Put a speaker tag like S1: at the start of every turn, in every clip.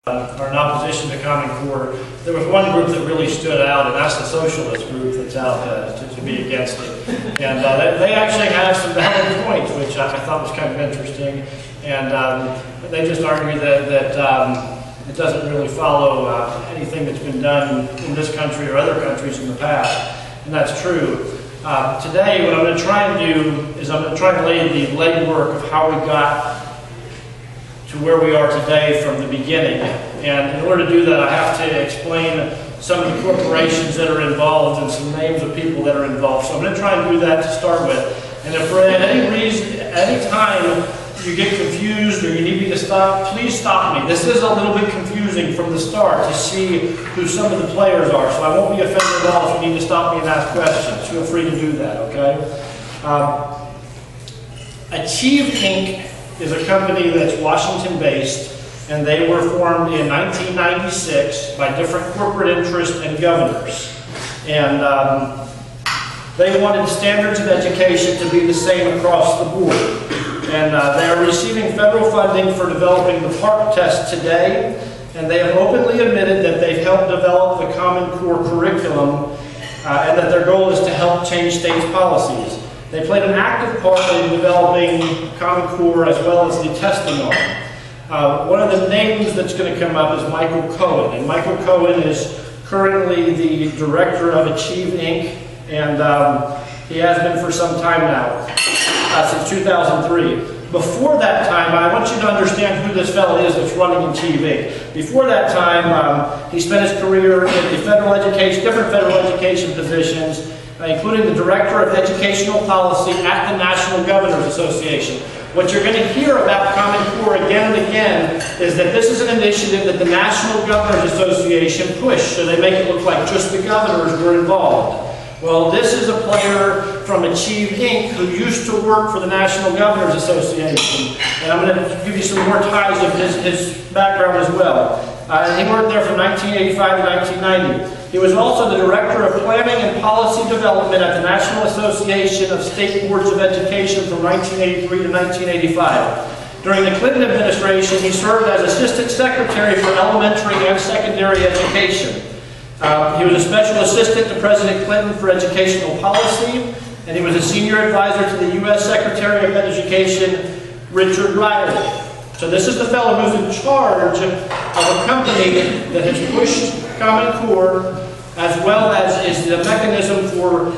S1: are in opposition to Common Core. There was one group that really stood out, and that's the socialist group that's out to be against it. And they actually have some valid points, which I thought was kind of interesting. And they just argue that it doesn't really follow anything that's been done in this country or other countries in the past. And that's true. Today, what I'm going to try and do is I'm going to try and lay the legwork of how we got to where we are today from the beginning. And in order to do that, I have to explain some of the corporations that are involved and some names of people that are involved. So I'm going to try and do that to start with. And if for any reason, any time you get confused or you need me to stop, please stop me. This is a little bit confusing from the start to see who some of the players are. So I won't be offended at all if you need to stop me and ask questions. Feel free to do that, okay? Achieve Inc. is a company that's Washington-based, and they were formed in 1996 by different corporate interests and governors. And they wanted standards of education to be the same across the board. And they are receiving federal funding for developing the PARCC test today, and they have openly admitted that they've helped develop the Common Core curriculum, and that their goal is to help change states' policies. They played an active part in developing Common Core as well as the testing arm. One of the names that's going to come up is Michael Cohen, and Michael Cohen is currently the director of Achieve Inc., and he has been for some time now, since 2003. Before that time, I want you to understand who this fellow is that's running Achieve Inc. Before that time, he spent his career in the federal education, different federal education positions, including the Director of Educational Policy at the National Governors Association. What you're going to hear about Common Core again and again is that this is an initiative that the National Governors Association pushed, so they make it look like just the governors were involved. Well, this is a player from Achieve Inc. who used to work for the National Governors Association. And I'm going to give you some more ties of his background as well. He worked there from 1985 to 1990. He was also the Director of Planning and Policy Development at the National Association of State Boards of Education from 1983 to 1985. During the Clinton administration, he served as Assistant Secretary for Elementary and Secondary Education. He was a Special Assistant to President Clinton for Educational Policy, and he was a Senior Advisor to the U.S. Secretary of Education, Richard Riley. So this is the fellow who's in charge of a company that has pushed Common Core, as well as is the mechanism for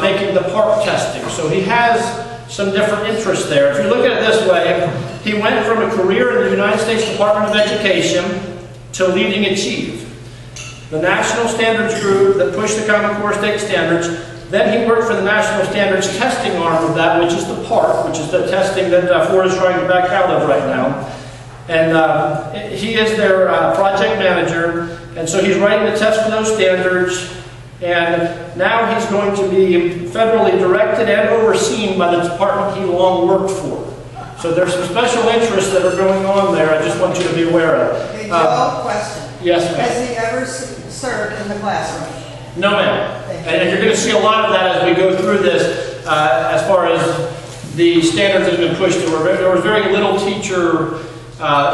S1: making the PARCC testing. So he has some different interests there. If you look at it this way, he went from a career in the United States Department of Education to leading Achieve, the national standards group that pushed the Common Core state standards. Then he worked for the national standards testing arm of that, which is the PARCC, which is the testing that Florida is trying to back out of right now. And he is their project manager, and so he's writing the test for those standards. And now he's going to be federally directed and overseen by the department he long worked for. So there's some special interests that are going on there. I just want you to be aware of.
S2: Hey, Joe, question.
S1: Yes, ma'am.
S2: Has he ever served in the classroom?
S1: No, ma'am. And you're going to see a lot of that as we go through this, as far as the standards that have been pushed. There was very little teacher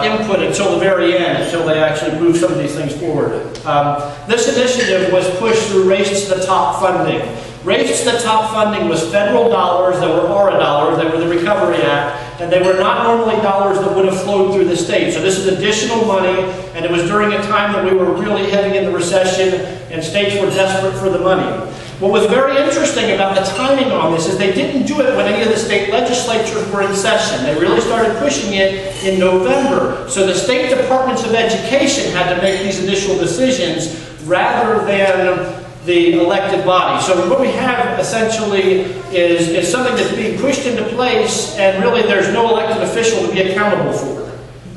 S1: input until the very end, until they actually moved some of these things forward. This initiative was pushed through Race to the Top funding. Race to the Top funding was federal dollars that were ARA dollars, that were the Recovery Act, and they were not normally dollars that would have flowed through the state. So this is additional money, and it was during a time that we were really heading in the recession, and states were desperate for the money. What was very interesting about the timing on this is they didn't do it when any of the state legislatures were in session. They really started pushing it in November. So the state departments of education had to make these initial decisions rather than the elected body. So what we have essentially is something that's being pushed into place, and really there's no elected official to be accountable for.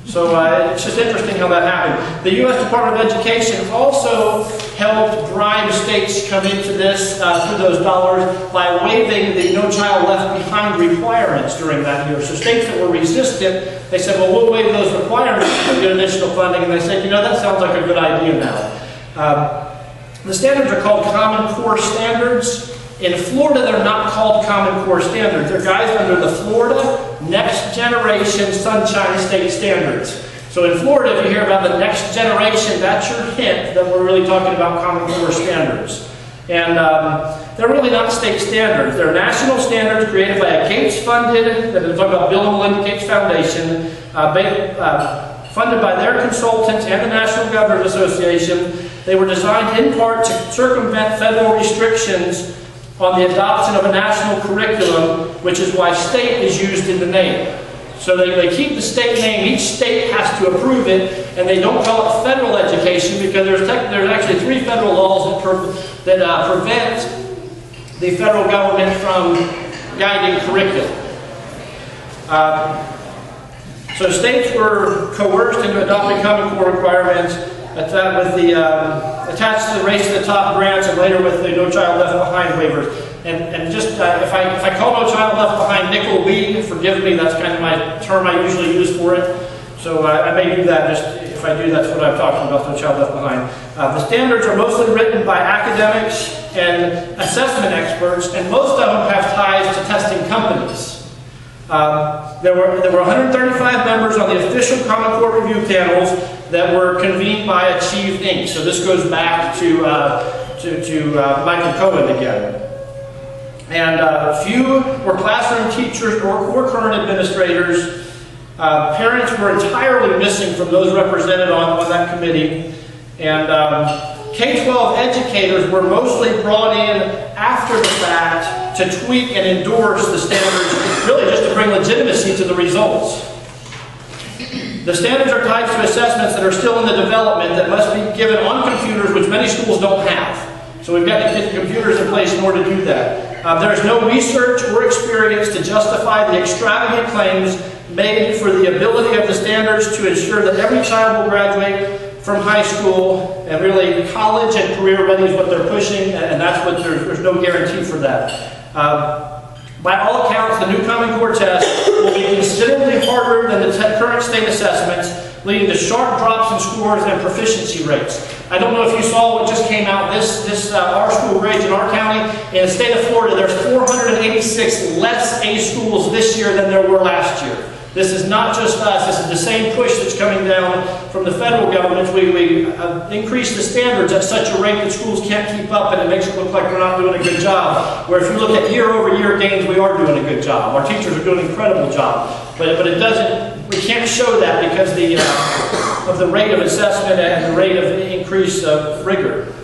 S1: So it's just interesting how that happened. The U.S. Department of Education also helped bribe states come into this through those dollars by waiving the No Child Left Behind requirements during that year. So states that were resistant, they said, well, we'll waive those requirements to get additional funding. And they said, you know, that sounds like a good idea now. The standards are called Common Core standards. In Florida, they're not called Common Core standards. They're guys under the Florida Next Generation Sunshine State Standards. So in Florida, if you hear about the next generation, that's your hint that we're really talking about Common Core standards. And they're really not state standards. They're national standards created by a Gates-funded, that is talking about Bill and Melinda Gates Foundation, funded by their consultants and the National Governors Association. They were designed in part to circumvent federal restrictions on the adoption of a national curriculum, which is why state is used in the name. So they keep the state name. Each state has to approve it, and they don't call it federal education because there's actually 3 federal laws that prevent the federal government from guiding curriculum. So states were coerced into adopting Common Core requirements attached to the Race to the Top grants and later with the No Child Left Behind waivers. And just, if I call No Child Left Behind nickel weed, forgive me, that's kind of my term I usually use for it. So I may do that, just if I do, that's what I'm talking about, No Child Left Behind. The standards are mostly written by academics and assessment experts, and most of them have ties to testing companies. There were 135 members on the official Common Core review panels that were convened by Achieve Inc. So this goes back to Michael Cohen again. And few were classroom teachers or current administrators. Parents were entirely missing from those represented on that committee. And K-12 educators were mostly brought in after the fact to tweak and endorse the standards, really just to bring legitimacy to the results. The standards are tied to assessments that are still in the development that must be given on computers, which many schools don't have. So we've got to get the computers in place in order to do that. There is no research or experience to justify the extravagant claims made for the ability of the standards to ensure that every child will graduate from high school, and really college and career ready is what they're pushing, and that's what there's no guarantee for that. By all accounts, the new Common Core test will be considerably harder than the current state assessments, leading to sharp drops in scores and proficiency rates. I don't know if you saw what just came out, our school grades in our county. In the state of Florida, there's 486 less A schools this year than there were last year. This is not just us, this is the same push that's coming down from the federal government. We increase the standards at such a rate that schools can't keep up, and it makes it look like we're not doing a good job. Where if you look at year-over-year gains, we are doing a good job. Our teachers are doing an incredible job. But it doesn't, we can't show that because of the rate of assessment and the rate of increase of rigor.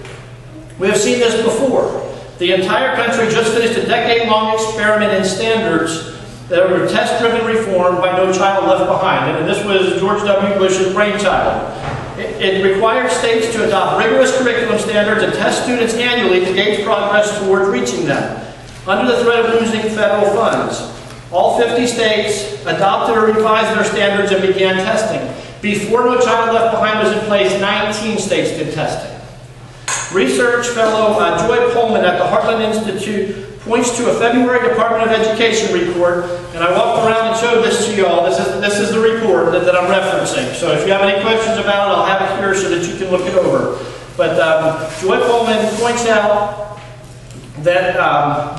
S1: We have seen this before. The entire country just finished a decade-long experiment in standards that were test-driven reform by No Child Left Behind. And this was George W. Bush's brainchild. It required states to adopt rigorous curriculum standards and test students annually to gauge progress towards reaching them. Under the threat of losing federal funds, all 50 states adopted or revised their standards and began testing. Before No Child Left Behind was in place, 19 states did testing. Research fellow Joy Pullman at the Heartland Institute points to a February Department of Education report, and I walked around and showed this to you all. This is the report that I'm referencing. So if you have any questions about it, I'll have it here so that you can look it over. But Joy Pullman points out that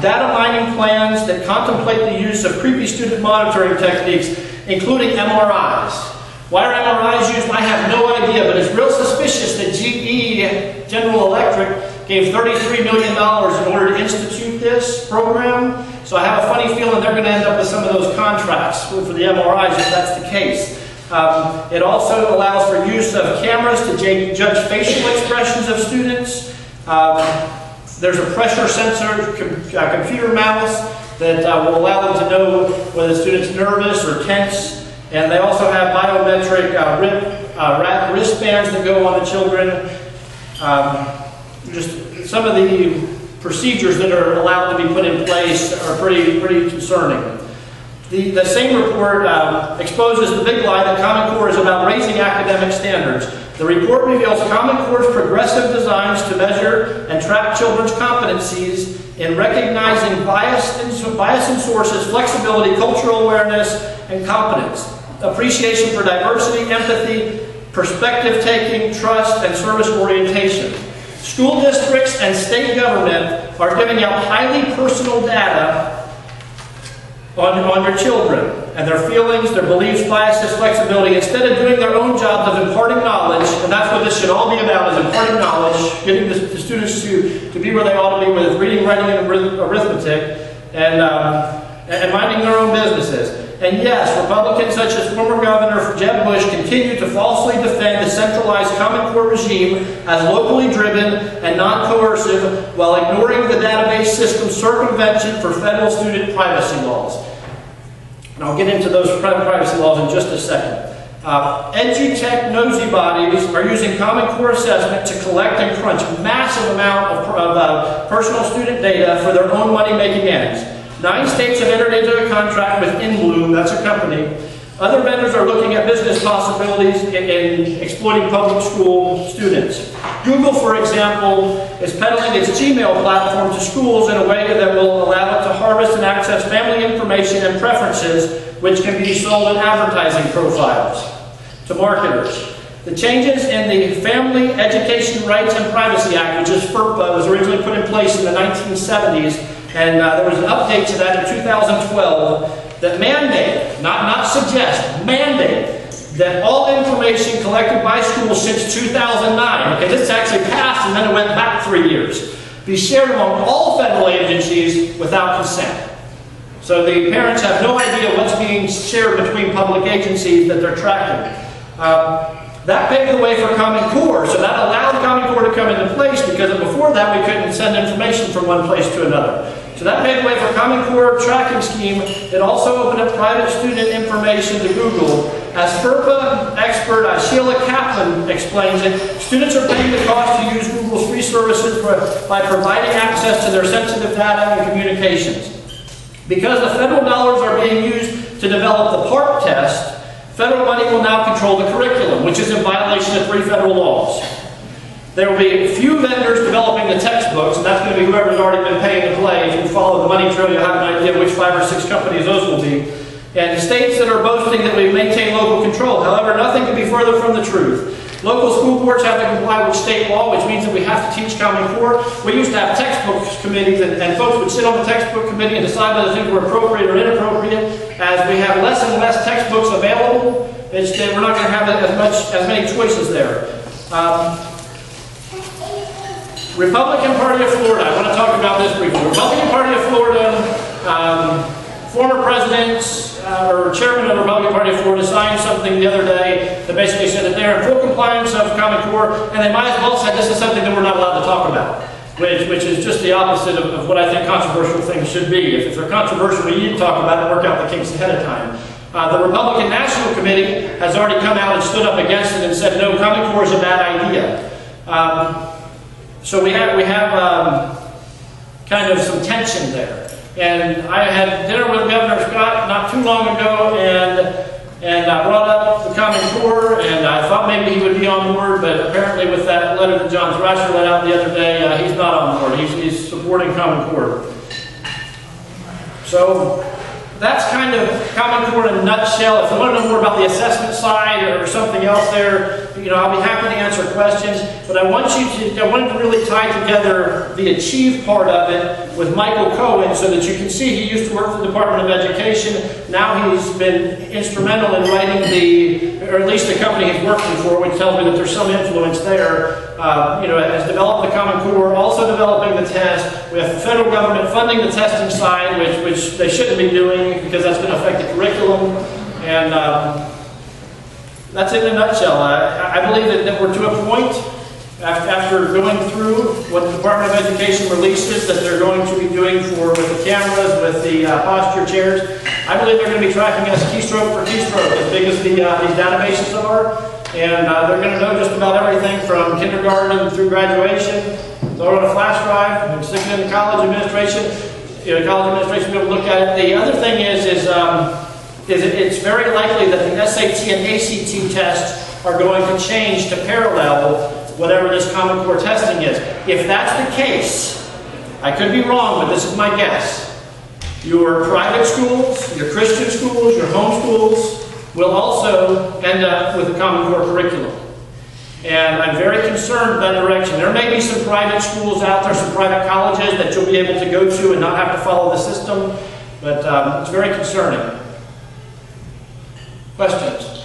S1: data mining plans that contemplate the use of creepy student monitoring techniques, including MRIs. Why are MRIs used? I have no idea, but it's real suspicious that GE, General Electric, gave $33 million in order to institute this program. So I have a funny feeling they're going to end up with some of those contracts for the MRIs if that's the case. It also allows for use of cameras to judge facial expressions of students. There's a pressure sensor, computer mouse that will allow them to know whether the student's nervous or tense. And they also have biometric wristbands that go on the children. Just some of the procedures that are allowed to be put in place are pretty concerning. The same report exposes the big lie that Common Core is about raising academic standards. The report reveals Common Core's progressive designs to measure and track children's competencies in recognizing bias in sources, flexibility, cultural awareness, and competence, appreciation for diversity, empathy, perspective-taking, trust, and service orientation. School districts and state government are giving out highly personal data on your children. and their feelings, their beliefs, biases, flexibility, instead of doing their own jobs of imparting knowledge, and that's what this should all be about, is imparting knowledge, getting the students to be where they ought to be with reading, writing, and arithmetic, and minding their own businesses. And yes, Republicans such as former Governor Jeb Bush continue to falsely defend the centralized Common Core regime as locally driven and non-coercive while ignoring the database system's circumvention for federal student privacy laws. And I'll get into those privacy laws in just a second. EduTech nosy bodies are using Common Core assessment to collect and crunch massive amount of personal student data for their own money-making ends. 9 states have entered into a contract with InBloom, that's a company. Other vendors are looking at business possibilities in exploiting public school students. Google, for example, is peddling its Gmail platform to schools in a way that will allow it to harvest and access family information and preferences, which can be sold in advertising profiles to marketers. The changes in the Family Education Rights and Privacy Act, which is FERPA, was originally put in place in the 1970s, and there was an update to that in 2012 that mandate, not suggest, mandate that all information collected by schools since 2009, okay, this actually passed and then it went back 3 years, be shared among all federal agencies without consent. So the parents have no idea what's being shared between public agencies that they're tracking. That paved the way for Common Core, so that allowed Common Core to come into place because before that we couldn't send information from one place to another. So that paved the way for Common Core tracking scheme. It also opened up private student information to Google. As FERPA expert Sheila Kaplan explains it, students are paying the cost to use Google's free services by providing access to their sensitive data and communications. Because the federal dollars are being used to develop the PARP test, federal money will now control the curriculum, which is in violation of 3 federal laws. There will be a few vendors developing the textbooks, and that's going to be whoever's already been paying to play. If you follow the money trail, you'll have an idea which 5 or 6 companies those will be. And states that are boasting that we maintain local control. However, nothing could be further from the truth. Local school boards have to comply with state law, which means that we have to teach Common Core. We used to have textbooks committees, and folks would sit on the textbook committee and decide whether things were appropriate or inappropriate. As we have less and less textbooks available, we're not going to have as many choices there. Republican Party of Florida, I want to talk about this briefly. Republican Party of Florida, former presidents or chairman of the Republican Party of Florida signed something the other day that basically said that they're in full compliance of Common Core, and they might as well say this is something that we're not allowed to talk about, which is just the opposite of what I think controversial things should be. If they're controversial, we need to talk about it and work out the kinks ahead of time. The Republican National Committee has already come out and stood up against it and said, no, Common Core is a bad idea. So we have kind of some tension there. And I had dinner with Governor Scott not too long ago, and I brought up the Common Core, and I thought maybe he would be on board, but apparently with that letter that John Thrasher let out the other day, he's not on board. He's supporting Common Core. So that's kind of Common Core in a nutshell. If you want to know more about the assessment side or something else there, I'll be happy to answer questions. But I wanted to really tie together the achieve part of it with Michael Cohen so that you can see he used to work for the Department of Education. Now he's been instrumental in writing or at least the company he's working for, which tells me that there's some influence there. Has developed the Common Core, also developing the test. We have the federal government funding the testing side, which they shouldn't be doing because that's going to affect the curriculum. And that's it in a nutshell. I believe that we're to a point after going through what the Department of Education releases that they're going to be doing with the cameras, with the posture chairs. I believe they're going to be tracking us keystroke for keystroke, as big as these databases are. And they're going to know just about everything from kindergarten through graduation. Throw it on a flash drive and stick it in the college administration. College administration will be able to look at it. The other thing is it's very likely that the SAT and ACT tests are going to change to parallel whatever this Common Core testing is. If that's the case, I could be wrong, but this is my guess. Your private schools, your Christian schools, your home schools will also end up with a Common Core curriculum. And I'm very concerned in that direction. There may be some private schools out there, some private colleges that you'll be able to go to and not have to follow the system, but it's very concerning. Questions?